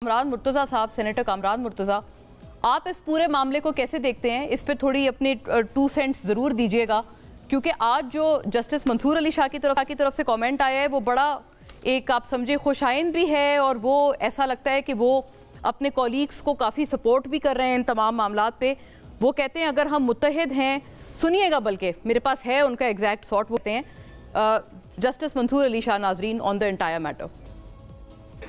कामरान मुर्तज़ा साहब, सेनेटर कामरान मुर्तज़ा, आप इस पूरे मामले को कैसे देखते हैं? इस पे थोड़ी अपनी 2 सेंट्स ज़रूर दीजिएगा, क्योंकि आज जो जस्टिस मंसूर अली शाह की तरफ से कमेंट आया है वो बड़ा एक आप समझे खुशाइन भी है, और वो ऐसा लगता है कि वो अपने कॉलीग्स को काफ़ी सपोर्ट भी कर रहे हैं इन तमाम मामलात पे। वो कहते हैं अगर हम मुत्तहिद हैं, सुनिएगा, बल्कि मेरे पास है उनका एग्जैक्ट सॉर्ट, होते हैं जस्टिस मंसूर अली शाह नाजरीन ऑन द एंटायर मैटर।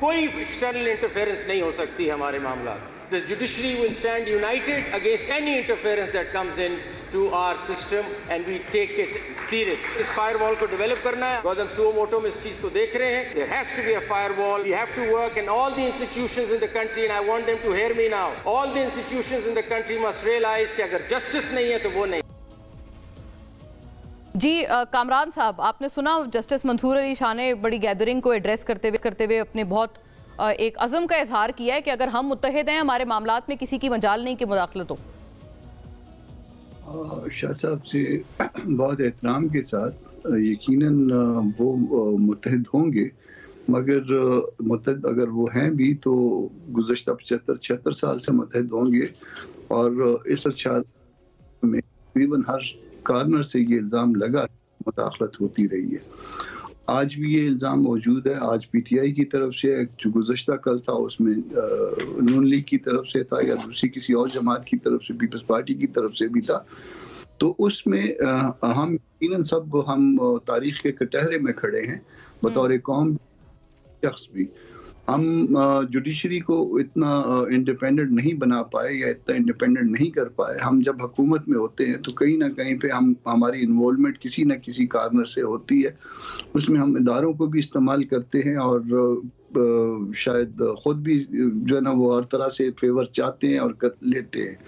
कोई एक्सटर्नल इंटरफेरेंस नहीं हो सकती हमारे मामला। The judiciary will stand united against any interference that comes in to our system and we take it serious. इस firewall को develop करना है, because हम suo moto में इस चीज को देख रहे हैं। There has to be a firewall. We have to work, and all the institutions in the country, and I want them to hear me now. All the institutions in the country must realize कि अगर justice नहीं है तो वो नहीं। जी कामरान साहब, आपने सुना जस्टिस मंसूर अली शाह ने बड़ी गैदरिंग को एड्रेस करते हुए अपने बहुत एक अज़म का इजहार किया है कि अगर हम मुत्तहिद हैं, हमारे मामलात में किसी की मजाल नहीं कि मुदाखलत हो। शाह साहब से बहुत एहतराम के साथ यकीनन वो मुत्तहिद होंगे, मगर मुत्तहिद अगर वो हैं भी तो गुज़श्ता 75-76 साल से मुत्तहिद होंगे, और इस में तकरीबन हर कॉर्नर से ये इल्ज़ाम लगा मुदाखलत होती रही है। आज भी ये इल्ज़ाम मौजूद है। आज पीटीआई की तरफ से जो गुज़श्ता कल था उसमें नून लीग की तरफ से था, या दूसरी किसी और जमात की तरफ से, पीपल्स पार्टी की तरफ से भी था। तो उसमें हम यकीनन सब हम तारीख़ के कटहरे में खड़े हैं बतौर कौम शख्स भी। हम जुडिशरी को इतना इंडिपेंडेंट नहीं बना पाए या इतना इंडिपेंडेंट नहीं कर पाए। हम जब हुकूमत में होते हैं तो कहीं ना कहीं पे हमारी इन्वॉल्वमेंट किसी न किसी कॉर्नर से होती है। उसमें हम इदारों को भी इस्तेमाल करते हैं, और शायद ख़ुद भी जो है ना वो हर तरह से फेवर चाहते हैं और कर लेते हैं।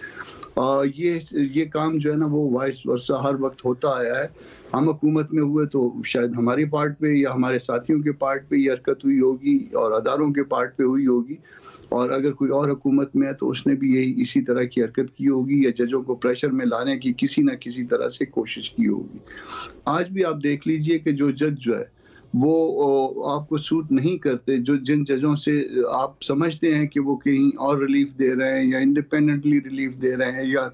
ये काम जो है ना वो वाइस वर्सा हर वक्त होता आया है। हम हुकूमत में हुए तो शायद हमारे पार्ट पे या हमारे साथियों के पार्ट पे ये हरकत हुई होगी, और अदारों के पार्ट पे हुई होगी, और अगर कोई और हुकूमत में है तो उसने भी यही इसी तरह की हरकत की होगी, या जजों को प्रेशर में लाने की किसी न किसी तरह से कोशिश की होगी। आज भी आप देख लीजिए कि जो जज जो है वो आपको सूट नहीं करते। जिन जजों से आप समझते हैं कि वो कहीं और रिलीफ दे रहे हैं या इंडिपेंडेंटली रिलीफ दे रहे हैं, या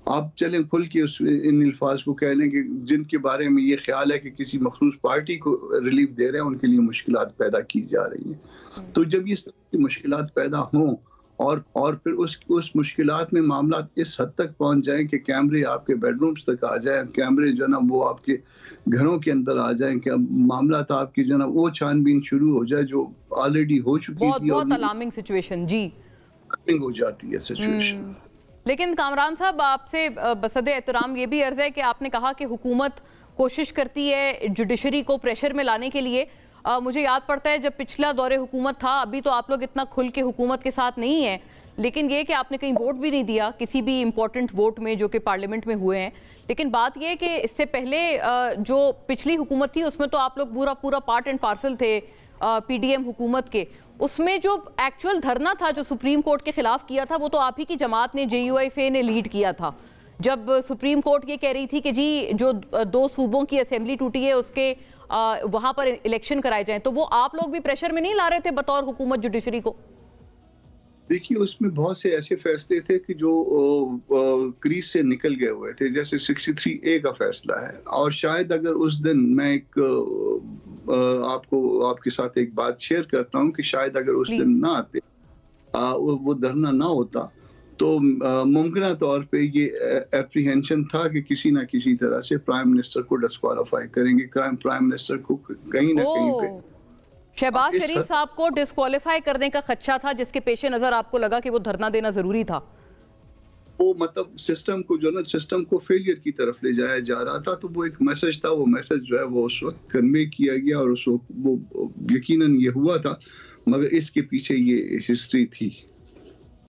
आप चलें खुल के इन अल्फाज को कह लें कि जिनके बारे में ये ख्याल है कि किसी मखसूस पार्टी को रिलीफ दे रहे हैं, उनके लिए मुश्किलात पैदा की जा रही हैं। तो जब इस तरह की मुश्किलात पैदा हों और फिर उस मुश्किलात में मामला इस हद तक पहुंच जाएं कि कैमरे आपके बेडरूम्स तक आ जाएं, कैमरे जो ना वो आपके घरों के अंदर आ जाएं, कि मामला तो आपकी जो ना वो छानबीन शुरू हो जाए जो ऑलरेडी हो चुकी थी। बहुत अलार्मिंग सिचुएशन जी हो जाती है सिचुएशन। लेकिन कामरान साहब, आपसे बसद एहतराम ये भी अर्ज है कि आपने कहा कि हुकूमत कोशिश करती है जुडिशरी को प्रेशर में लाने के लिए। मुझे याद पड़ता है जब पिछला दौरे हुकूमत था, अभी तो आप लोग इतना खुल के हुकूमत के साथ नहीं है, लेकिन ये कि आपने कहीं वोट भी नहीं दिया किसी भी इम्पोर्टेंट वोट में जो कि पार्लियामेंट में हुए हैं। लेकिन बात यह है कि इससे पहले जो पिछली हुकूमत थी उसमें तो आप लोग पूरा पार्ट एंड पार्सल थे पीडीएम हुकूमत के। उसमें जो एक्चुअल धरना था जो सुप्रीम कोर्ट के खिलाफ किया था, वो तो आप ही की जमात ने, JUIFA ने लीड किया था। जब सुप्रीम कोर्ट ये कह रही थी कि जी जो 2 सूबों की असेंबली टूटी है उसके वहां पर इलेक्शन कराए जाएं, तो वो आप लोग भी प्रेशर में नहीं ला रहे थे बतौर हुकूमत जुडिशरी को? देखिए, उसमें बहुत से ऐसे फैसले थे कि जो क्रीज से निकल गए हुए थे, जैसे 63A का फैसला है। और शायद अगर उस दिन मैं आपके साथ एक बात शेयर करता हूं कि शायद अगर उस दिन ना आते, वो धरना ना होता, तो मुमकिन तौर पे ये एप्रीहेंशन था कि किसी ना किसी तरह से प्राइम मिनिस्टर को डिस्क्वालीफाई करेंगे। प्राइम मिनिस्टर को कहीं ना कहीं पे शहबाज शरीफ साहब को डिस्क्वालीफाई करने का खदशा था, जिसके पेश नजर आपको लगा कि वो धरना देना जरूरी था। वो मतलब सिस्टम को जो ना सिस्टम को फेलियर की तरफ ले जाया जा रहा था, तो वो एक मैसेज था। वो मैसेज जो है वो उस वक्त कन्वे किया गया, और उस वक्त वो यकीनन ये हुआ था, मगर इसके पीछे ये हिस्ट्री थी।